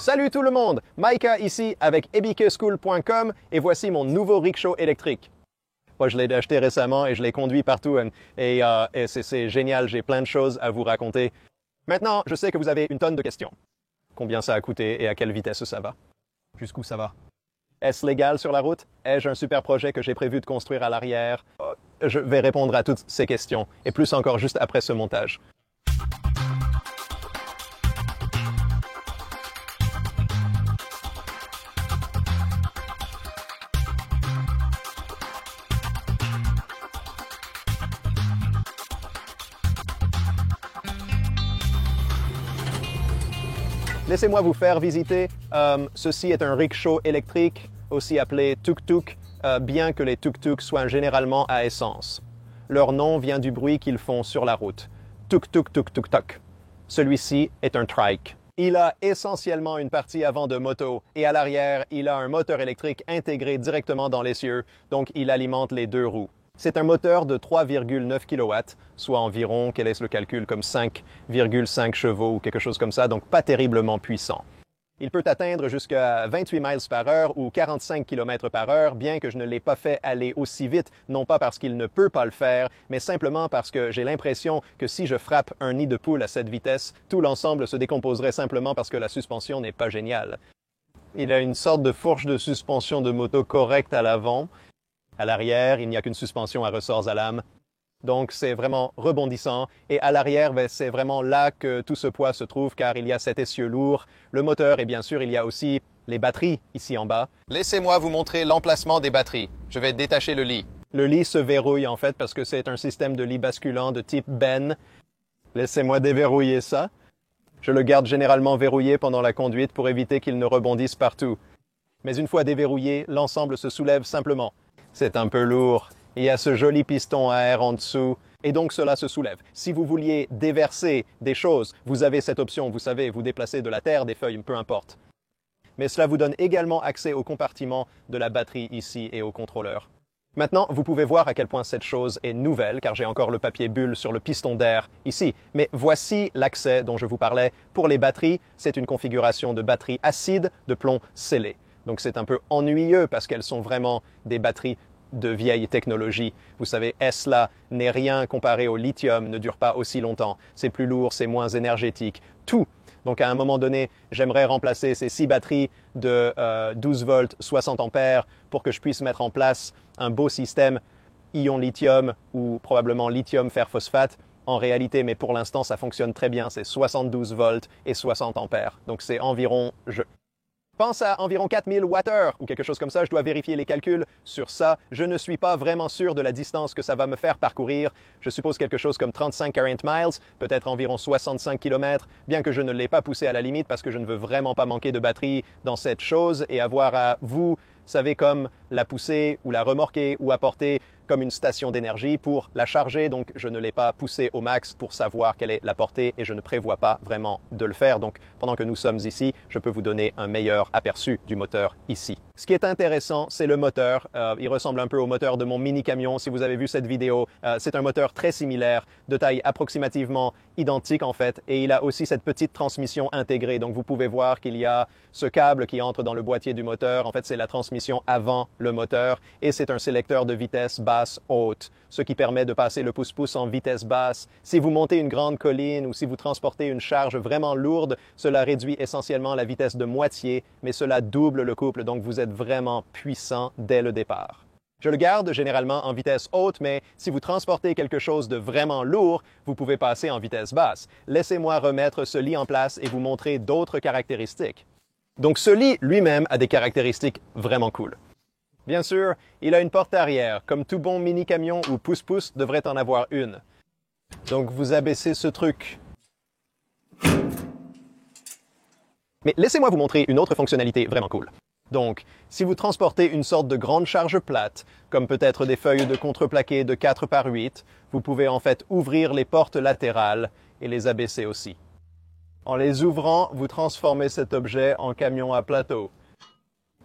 Salut tout le monde, Micah ici avec ebikeschool.com et voici mon nouveau rickshaw électrique. Moi, je l'ai acheté récemment et je l'ai conduit partout et c'est génial, j'ai plein de choses à vous raconter. Maintenant, je sais que vous avez une tonne de questions. Combien ça a coûté et à quelle vitesse ça va? Jusqu'où ça va? Est-ce légal sur la route? Ai-je un super projet que j'ai prévu de construire à l'arrière? Je vais répondre à toutes ces questions et plus encore juste après ce montage. Laissez-moi vous faire visiter. Ceci est un rickshaw électrique, aussi appelé tuk-tuk, bien que les tuk-tuk soient généralement à essence. Leur nom vient du bruit qu'ils font sur la route. Tuk-tuk, tuk-tuk-tuk. Celui-ci est un trike. Il a essentiellement une partie avant de moto et à l'arrière, il a un moteur électrique intégré directement dans l'essieu, donc il alimente les deux roues. C'est un moteur de 3,9 kW, soit environ, quel est le calcul, comme 5,5 chevaux ou quelque chose comme ça, donc pas terriblement puissant. Il peut atteindre jusqu'à 28 miles par heure ou 45 km par heure, bien que je ne l'ai pas fait aller aussi vite, non pas parce qu'il ne peut pas le faire, mais simplement parce que j'ai l'impression que si je frappe un nid de poule à cette vitesse, tout l'ensemble se décomposerait simplement parce que la suspension n'est pas géniale. Il a une sorte de fourche de suspension de moto correcte à l'avant. À l'arrière, il n'y a qu'une suspension à ressorts à lame. Donc, c'est vraiment rebondissant. Et à l'arrière, c'est vraiment là que tout ce poids se trouve, car il y a cet essieu lourd, le moteur, et bien sûr, il y a aussi les batteries ici en bas. Laissez-moi vous montrer l'emplacement des batteries. Je vais détacher le lit. Le lit se verrouille, en fait, parce que c'est un système de lit basculant de type Ben. Laissez-moi déverrouiller ça. Je le garde généralement verrouillé pendant la conduite pour éviter qu'il ne rebondisse partout. Mais une fois déverrouillé, l'ensemble se soulève simplement. C'est un peu lourd. Il y a ce joli piston à air en dessous, et donc cela se soulève. Si vous vouliez déverser des choses, vous avez cette option, vous savez, vous déplacez de la terre, des feuilles, peu importe. Mais cela vous donne également accès au compartiment de la batterie ici et au contrôleur. Maintenant, vous pouvez voir à quel point cette chose est nouvelle, car j'ai encore le papier bulle sur le piston d'air ici. Mais voici l'accès dont je vous parlais. Pour les batteries, c'est une configuration de batterie acide de plomb scellé. Donc c'est un peu ennuyeux parce qu'elles sont vraiment des batteries de vieille technologie. Vous savez, Tesla n'est rien comparé au lithium, ne dure pas aussi longtemps. C'est plus lourd, c'est moins énergétique. Tout. Donc à un moment donné, j'aimerais remplacer ces 6 batteries de 12 volts, 60 ampères pour que je puisse mettre en place un beau système ion lithium ou probablement lithium fer phosphate. En réalité, mais pour l'instant, ça fonctionne très bien. C'est 72 volts et 60 ampères. Donc c'est environ... Pense à environ 4000 Wh ou quelque chose comme ça, je dois vérifier les calculs sur ça. Je ne suis pas vraiment sûr de la distance que ça va me faire parcourir. Je suppose quelque chose comme 35-40 miles, peut-être environ 65 km, bien que je ne l'ai pas poussé à la limite parce que je ne veux vraiment pas manquer de batterie dans cette chose et avoir à vous savez, comme la pousser ou la remorquer ou apporter comme une station d'énergie pour la charger. Donc, je ne l'ai pas poussée au max pour savoir quelle est la portée et je ne prévois pas vraiment de le faire. Donc, pendant que nous sommes ici, je peux vous donner un meilleur aperçu du moteur ici. Ce qui est intéressant, c'est le moteur. Il ressemble un peu au moteur de mon mini-camion. Si vous avez vu cette vidéo, c'est un moteur très similaire, de taille approximativement identique en fait, et il a aussi cette petite transmission intégrée. Donc, vous pouvez voir qu'il y a ce câble qui entre dans le boîtier du moteur. En fait, c'est la transmission avant le moteur et c'est un sélecteur de vitesse basse haute, ce qui permet de passer le pouce-pouce en vitesse basse. Si vous montez une grande colline ou si vous transportez une charge vraiment lourde, cela réduit essentiellement la vitesse de moitié, mais cela double le couple, donc vous êtes vraiment puissant dès le départ. Je le garde généralement en vitesse haute, mais si vous transportez quelque chose de vraiment lourd, vous pouvez passer en vitesse basse. Laissez-moi remettre ce lit en place et vous montrer d'autres caractéristiques. Donc ce lit lui-même a des caractéristiques vraiment cool. Bien sûr, il a une porte arrière, comme tout bon mini-camion ou pouce-pouce devrait en avoir une. Donc vous abaissez ce truc. Mais laissez-moi vous montrer une autre fonctionnalité vraiment cool. Donc, si vous transportez une sorte de grande charge plate, comme peut-être des feuilles de contreplaqué de 4 par 8, vous pouvez en fait ouvrir les portes latérales et les abaisser aussi. En les ouvrant, vous transformez cet objet en camion à plateau.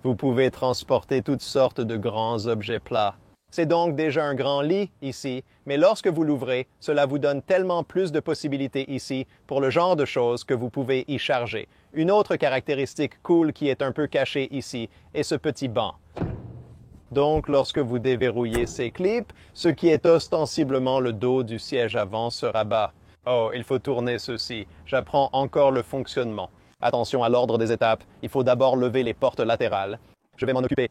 Vous pouvez transporter toutes sortes de grands objets plats. C'est donc déjà un grand lit ici, mais lorsque vous l'ouvrez, cela vous donne tellement plus de possibilités ici pour le genre de choses que vous pouvez y charger. Une autre caractéristique cool qui est un peu cachée ici est ce petit banc. Donc, lorsque vous déverrouillez ces clips, ce qui est ostensiblement le dos du siège avant se rabat. Oh, il faut tourner ceci. J'apprends encore le fonctionnement. Attention à l'ordre des étapes. Il faut d'abord lever les portes latérales. Je vais m'en occuper.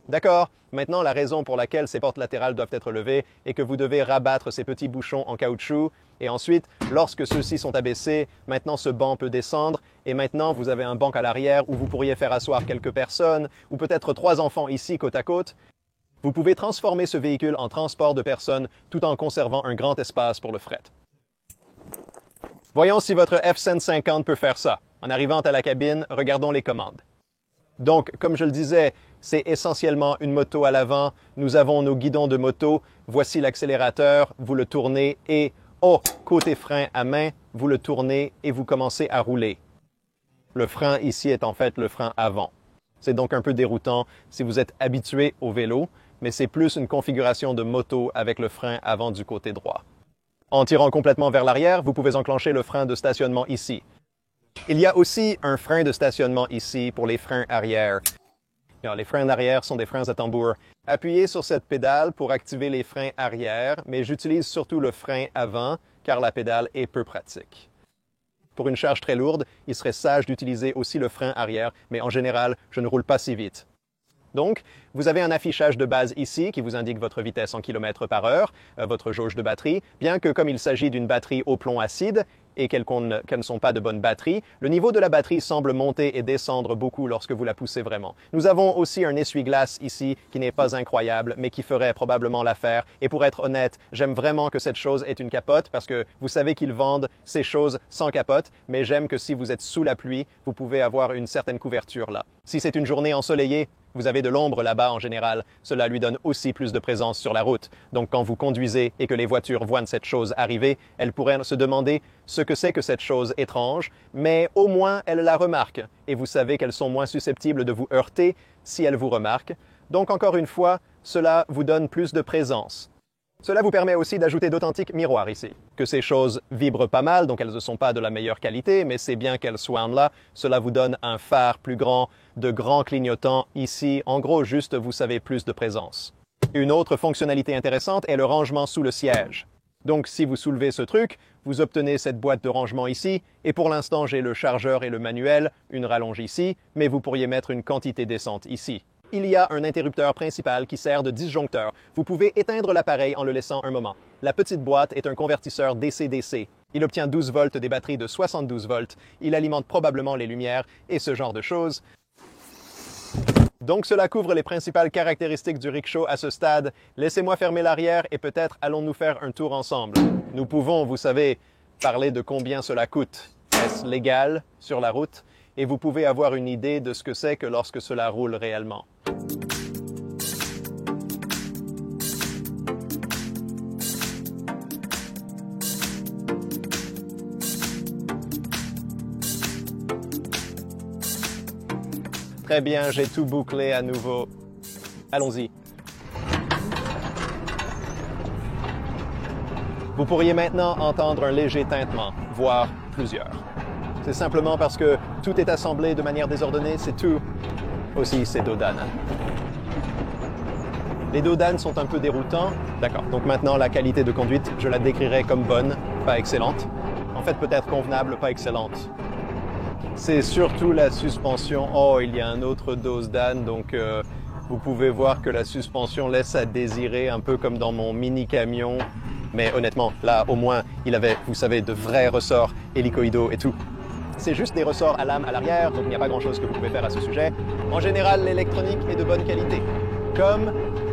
D'accord. Maintenant, la raison pour laquelle ces portes latérales doivent être levées est que vous devez rabattre ces petits bouchons en caoutchouc. Et ensuite, lorsque ceux-ci sont abaissés, maintenant ce banc peut descendre. Et maintenant, vous avez un banc à l'arrière où vous pourriez faire asseoir quelques personnes, ou peut-être 3 enfants ici côte à côte. Vous pouvez transformer ce véhicule en transport de personnes tout en conservant un grand espace pour le fret. Voyons si votre F-150 peut faire ça. En arrivant à la cabine, regardons les commandes. Donc, comme je le disais, c'est essentiellement une moto à l'avant. Nous avons nos guidons de moto. Voici l'accélérateur. Vous le tournez et, côté frein à main, vous le tournez et vous commencez à rouler. Le frein ici est en fait le frein avant. C'est donc un peu déroutant si vous êtes habitué au vélo, mais c'est plus une configuration de moto avec le frein avant du côté droit. En tirant complètement vers l'arrière, vous pouvez enclencher le frein de stationnement ici. Il y a aussi un frein de stationnement ici pour les freins arrière. Alors, les freins arrière sont des freins à tambour. Appuyez sur cette pédale pour activer les freins arrière, mais j'utilise surtout le frein avant car la pédale est peu pratique. Pour une charge très lourde, il serait sage d'utiliser aussi le frein arrière, mais en général, je ne roule pas si vite. Donc, vous avez un affichage de base ici qui vous indique votre vitesse en km par heure, votre jauge de batterie, bien que comme il s'agit d'une batterie au plomb acide et qu'elles ne sont pas de bonnes batteries, le niveau de la batterie semble monter et descendre beaucoup lorsque vous la poussez vraiment. Nous avons aussi un essuie-glace ici qui n'est pas incroyable, mais qui ferait probablement l'affaire. Et pour être honnête, j'aime vraiment que cette chose ait une capote parce que vous savez qu'ils vendent ces choses sans capote, mais j'aime que si vous êtes sous la pluie, vous pouvez avoir une certaine couverture là. Si c'est une journée ensoleillée, vous avez de l'ombre là-bas en général. Cela lui donne aussi plus de présence sur la route. Donc quand vous conduisez et que les voitures voient cette chose arriver, elles pourraient se demander ce que c'est que cette chose étrange, mais au moins elles la remarquent. Et vous savez qu'elles sont moins susceptibles de vous heurter si elles vous remarquent. Donc encore une fois, cela vous donne plus de présence. Cela vous permet aussi d'ajouter d'authentiques miroirs ici. Que ces choses vibrent pas mal, donc elles ne sont pas de la meilleure qualité, mais c'est bien qu'elles soient là. Cela vous donne un phare plus grand, de grands clignotants ici. En gros, juste, vous savez, plus de présence. Une autre fonctionnalité intéressante est le rangement sous le siège. Donc, si vous soulevez ce truc, vous obtenez cette boîte de rangement ici, et pour l'instant, j'ai le chargeur et le manuel, une rallonge ici, mais vous pourriez mettre une quantité décente ici. Il y a un interrupteur principal qui sert de disjoncteur. Vous pouvez éteindre l'appareil en le laissant un moment. La petite boîte est un convertisseur DC-DC. Il obtient 12 volts des batteries de 72 volts. Il alimente probablement les lumières et ce genre de choses. Donc cela couvre les principales caractéristiques du rickshaw à ce stade. Laissez-moi fermer l'arrière et peut-être allons-nous faire un tour ensemble. Nous pouvons, vous savez, parler de combien cela coûte. Est-ce légal sur la route? Et vous pouvez avoir une idée de ce que c'est que lorsque cela roule réellement. Très bien, j'ai tout bouclé à nouveau. Allons-y. Vous pourriez maintenant entendre un léger tintement, voire plusieurs. C'est simplement parce que tout est assemblé de manière désordonnée, c'est tout. Aussi, c'est dos d'âne. Les dos d'âne sont un peu déroutants. D'accord, donc maintenant la qualité de conduite, je la décrirais comme bonne, pas excellente. En fait, peut-être convenable, pas excellente. C'est surtout la suspension. Oh, il y a un autre dos d'âne, donc vous pouvez voir que la suspension laisse à désirer, un peu comme dans mon mini-camion. Mais honnêtement, là, au moins, il avait, vous savez, de vrais ressorts hélicoïdaux et tout. C'est juste des ressorts à lame à l'arrière, donc il n'y a pas grand-chose que vous pouvez faire à ce sujet. En général, l'électronique est de bonne qualité. Comme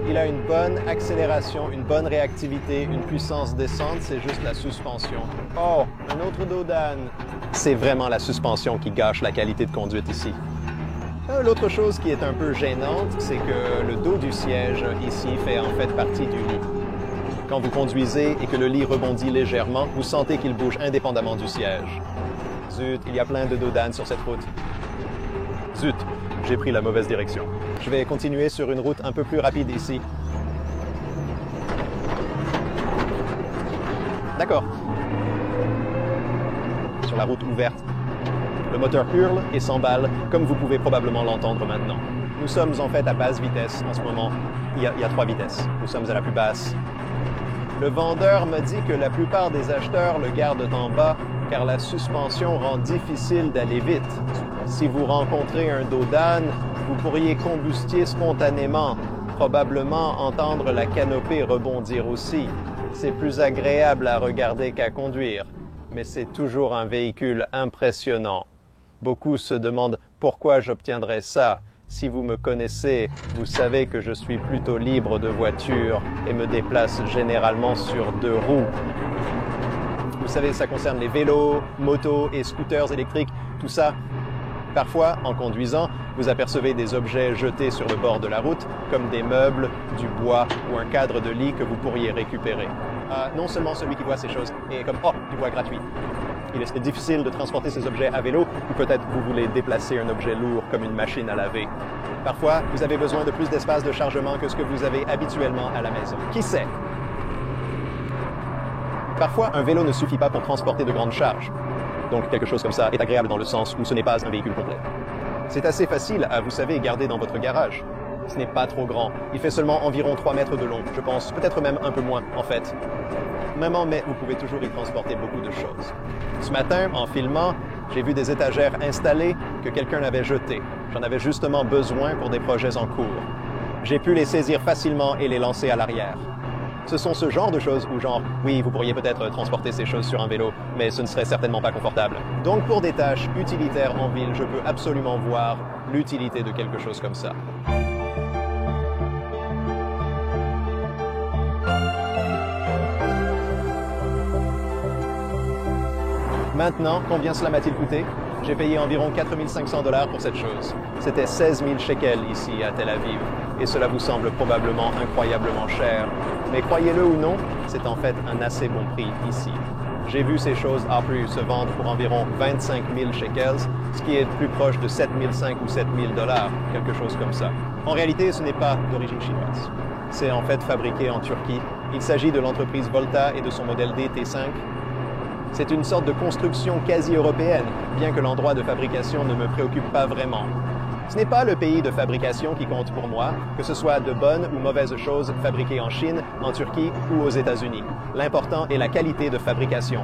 il a une bonne accélération, une bonne réactivité, une puissance descente, c'est juste la suspension. Oh, un autre dos d'âne. C'est vraiment la suspension qui gâche la qualité de conduite ici. L'autre chose qui est un peu gênante, c'est que le dos du siège ici fait en fait partie du lit. Quand vous conduisez et que le lit rebondit légèrement, vous sentez qu'il bouge indépendamment du siège. Zut, il y a plein de dos d'âne sur cette route. Zut, j'ai pris la mauvaise direction. Je vais continuer sur une route un peu plus rapide ici. D'accord. Sur la route ouverte. Le moteur hurle et s'emballe, comme vous pouvez probablement l'entendre maintenant. Nous sommes en fait à basse vitesse en ce moment. Il y a 3 vitesses. Nous sommes à la plus basse. Le vendeur me dit que la plupart des acheteurs le gardent en bas car la suspension rend difficile d'aller vite. Si vous rencontrez un dos d'âne, vous pourriez combustier spontanément, probablement entendre la canopée rebondir aussi. C'est plus agréable à regarder qu'à conduire, mais c'est toujours un véhicule impressionnant. Beaucoup se demandent pourquoi j'obtiendrais ça. Si vous me connaissez, vous savez que je suis plutôt libre de voiture et me déplace généralement sur 2 roues. Vous savez, ça concerne les vélos, motos et scooters électriques, tout ça. Parfois, en conduisant, vous apercevez des objets jetés sur le bord de la route, comme des meubles, du bois ou un cadre de lit que vous pourriez récupérer. Non seulement celui qui voit ces choses est comme « Oh, du bois gratuit ». Il est difficile de transporter ces objets à vélo ou peut-être vous voulez déplacer un objet lourd comme une machine à laver. Parfois, vous avez besoin de plus d'espace de chargement que ce que vous avez habituellement à la maison. Qui sait? Parfois, un vélo ne suffit pas pour transporter de grandes charges. Donc, quelque chose comme ça est agréable dans le sens où ce n'est pas un véhicule complet. C'est assez facile à, vous savez, garder dans votre garage. Ce n'est pas trop grand. Il fait seulement environ 3 mètres de long, je pense. Peut-être même un peu moins, en fait. Même en mai, vous pouvez toujours y transporter beaucoup de choses. Ce matin, en filmant, j'ai vu des étagères installées que quelqu'un avait jetées. J'en avais justement besoin pour des projets en cours. J'ai pu les saisir facilement et les lancer à l'arrière. Ce sont ce genre de choses où genre, oui, vous pourriez peut-être transporter ces choses sur un vélo, mais ce ne serait certainement pas confortable. Donc pour des tâches utilitaires en ville, je peux absolument voir l'utilité de quelque chose comme ça. Maintenant, combien cela m'a-t-il coûté? J'ai payé environ 4 500 $ pour cette chose. C'était 16 000 shekels ici à Tel Aviv, et cela vous semble probablement incroyablement cher. Mais croyez-le ou non, c'est en fait un assez bon prix ici. J'ai vu ces choses à plus se vendre pour environ 25 000 shekels, ce qui est plus proche de 7 500 ou 7 000 $, quelque chose comme ça. En réalité, ce n'est pas d'origine chinoise. C'est en fait fabriqué en Turquie. Il s'agit de l'entreprise Volta et de son modèle DT5. C'est une sorte de construction quasi européenne, bien que l'endroit de fabrication ne me préoccupe pas vraiment. Ce n'est pas le pays de fabrication qui compte pour moi, que ce soit de bonnes ou mauvaises choses fabriquées en Chine, en Turquie ou aux États-Unis. L'important est la qualité de fabrication.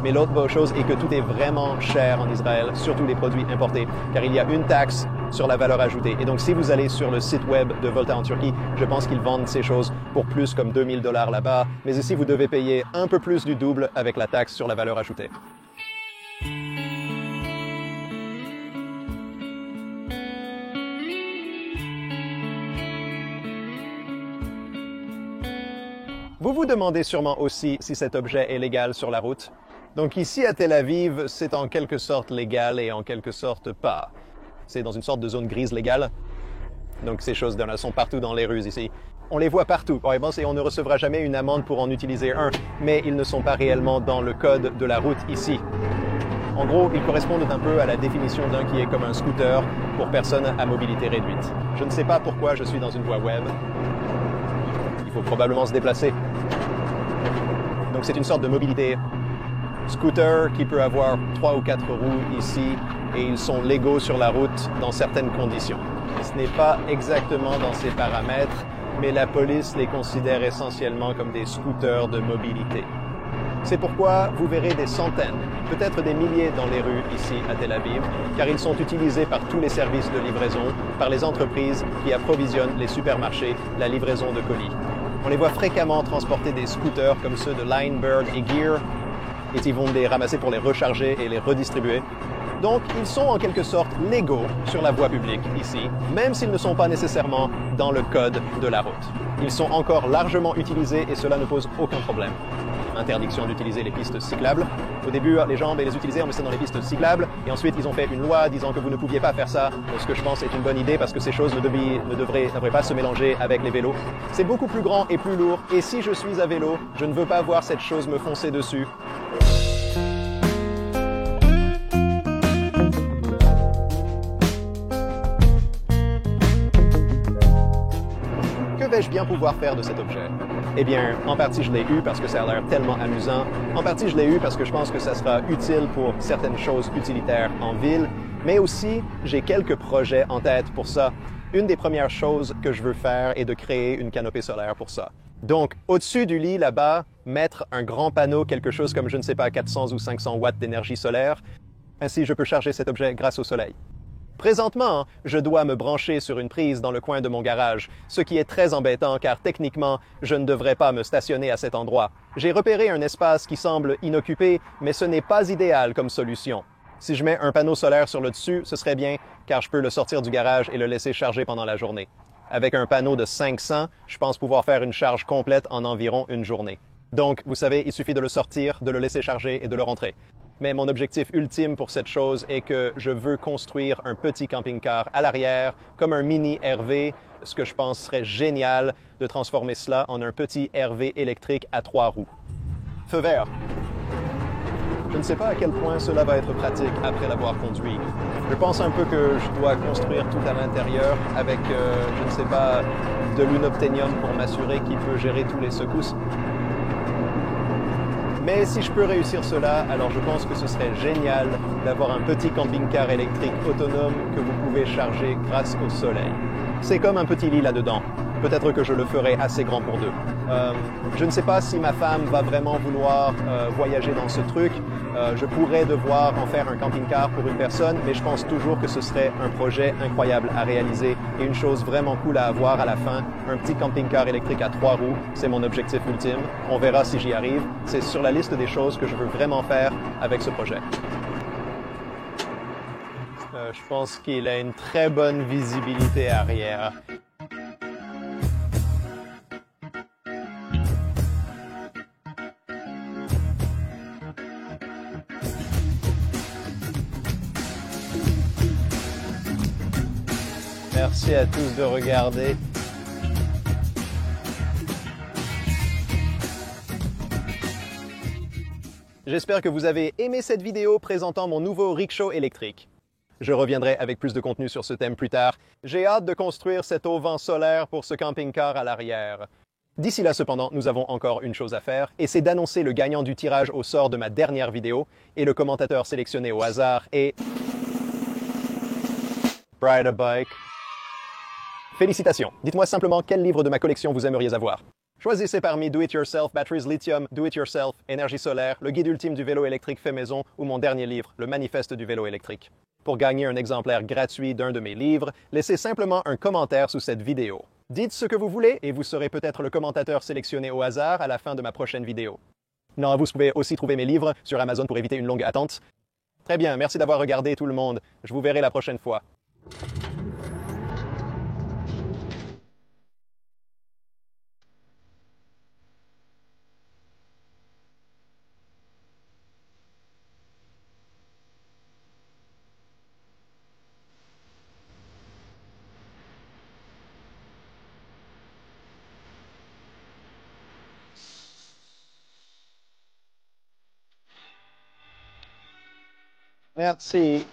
Mais l'autre chose est que tout est vraiment cher en Israël, surtout les produits importés, car il y a une taxe sur la valeur ajoutée. Et donc si vous allez sur le site web de Volta en Turquie, je pense qu'ils vendent ces choses pour plus comme 2 000 $ là-bas, mais ici vous devez payer un peu plus du double avec la taxe sur la valeur ajoutée. Vous vous demandez sûrement aussi si cet objet est légal sur la route. Donc ici à Tel Aviv, c'est en quelque sorte légal et en quelque sorte pas. C'est dans une sorte de zone grise légale. Donc ces choses sont partout dans les rues ici. On les voit partout, et on ne recevra jamais une amende pour en utiliser un, mais ils ne sont pas réellement dans le code de la route ici. En gros, ils correspondent un peu à la définition d'un qui est comme un scooter pour personnes à mobilité réduite. Je ne sais pas pourquoi je suis dans une voie web. Il faut probablement se déplacer. Donc c'est une sorte de mobilité scooter qui peut avoir 3 ou 4 roues ici et ils sont légaux sur la route dans certaines conditions. Ce n'est pas exactement dans ces paramètres, mais la police les considère essentiellement comme des scooters de mobilité. C'est pourquoi vous verrez des centaines, peut-être des milliers dans les rues ici à Tel Aviv, car ils sont utilisés par tous les services de livraison, par les entreprises qui approvisionnent les supermarchés, la livraison de colis. On les voit fréquemment transporter des scooters comme ceux de Lineberg et Gear, et ils vont les ramasser pour les recharger et les redistribuer. Donc, ils sont en quelque sorte légaux sur la voie publique ici, même s'ils ne sont pas nécessairement dans le code de la route. Ils sont encore largement utilisés et cela ne pose aucun problème. Interdiction d'utiliser les pistes cyclables. Au début, les gens les utilisaient en mettant dans les pistes cyclables et ensuite ils ont fait une loi disant que vous ne pouviez pas faire ça, ce que je pense est une bonne idée parce que ces choses ne devraient pas se mélanger avec les vélos. C'est beaucoup plus grand et plus lourd et si je suis à vélo, je ne veux pas voir cette chose me foncer dessus. qu'aimerais-je bien pouvoir faire de cet objet? Eh bien, en partie, je l'ai eu parce que ça a l'air tellement amusant. En partie, je l'ai eu parce que je pense que ça sera utile pour certaines choses utilitaires en ville. Mais aussi, j'ai quelques projets en tête pour ça. Une des premières choses que je veux faire est de créer une canopée solaire pour ça. Donc, au-dessus du lit, là-bas, mettre un grand panneau, quelque chose comme, je ne sais pas, 400 ou 500 watts d'énergie solaire. Ainsi, je peux charger cet objet grâce au soleil. Présentement, je dois me brancher sur une prise dans le coin de mon garage, ce qui est très embêtant car techniquement, je ne devrais pas me stationner à cet endroit. J'ai repéré un espace qui semble inoccupé, mais ce n'est pas idéal comme solution. Si je mets un panneau solaire sur le dessus, ce serait bien car je peux le sortir du garage et le laisser charger pendant la journée. Avec un panneau de 500, je pense pouvoir faire une charge complète en environ une journée. Donc, vous savez, il suffit de le sortir, de le laisser charger et de le rentrer. Mais mon objectif ultime pour cette chose est que je veux construire un petit camping-car à l'arrière, comme un mini RV, ce que je pense serait génial de transformer cela en un petit RV électrique à 3 roues. Feu vert. Je ne sais pas à quel point cela va être pratique après l'avoir conduit. Je pense un peu que je dois construire tout à l'intérieur avec, je ne sais pas, de l'unobtainium pour m'assurer qu'il peut gérer tous les secousses. Mais si je peux réussir cela, alors je pense que ce serait génial d'avoir un petit camping-car électrique autonome que vous pouvez charger grâce au soleil. C'est comme un petit lit là-dedans. Peut-être que je le ferai assez grand pour deux. Je ne sais pas si ma femme va vraiment vouloir voyager dans ce truc. Je pourrais devoir en faire un camping-car pour une personne, mais je pense toujours que ce serait un projet incroyable à réaliser et une chose vraiment cool à avoir à la fin. Un petit camping-car électrique à 3 roues, c'est mon objectif ultime. On verra si j'y arrive. C'est sur la liste des choses que je veux vraiment faire avec ce projet. Je pense qu'il a une très bonne visibilité arrière. Merci à tous de regarder. J'espère que vous avez aimé cette vidéo présentant mon nouveau rickshaw électrique. Je reviendrai avec plus de contenu sur ce thème plus tard. J'ai hâte de construire cet auvent solaire pour ce camping-car à l'arrière. D'ici là, cependant, nous avons encore une chose à faire, et c'est d'annoncer le gagnant du tirage au sort de ma dernière vidéo, et le commentateur sélectionné au hasard est... Brighter Bike. Félicitations! Dites-moi simplement quel livre de ma collection vous aimeriez avoir. Choisissez parmi Do It Yourself, Batteries Lithium, Do It Yourself, Énergie solaire, le guide ultime du vélo électrique fait maison ou mon dernier livre, le manifeste du vélo électrique. Pour gagner un exemplaire gratuit d'un de mes livres, laissez simplement un commentaire sous cette vidéo. Dites ce que vous voulez et vous serez peut-être le commentateur sélectionné au hasard à la fin de ma prochaine vidéo. Non, vous pouvez aussi trouver mes livres sur Amazon pour éviter une longue attente. Très bien, merci d'avoir regardé tout le monde. Je vous verrai la prochaine fois. Merci.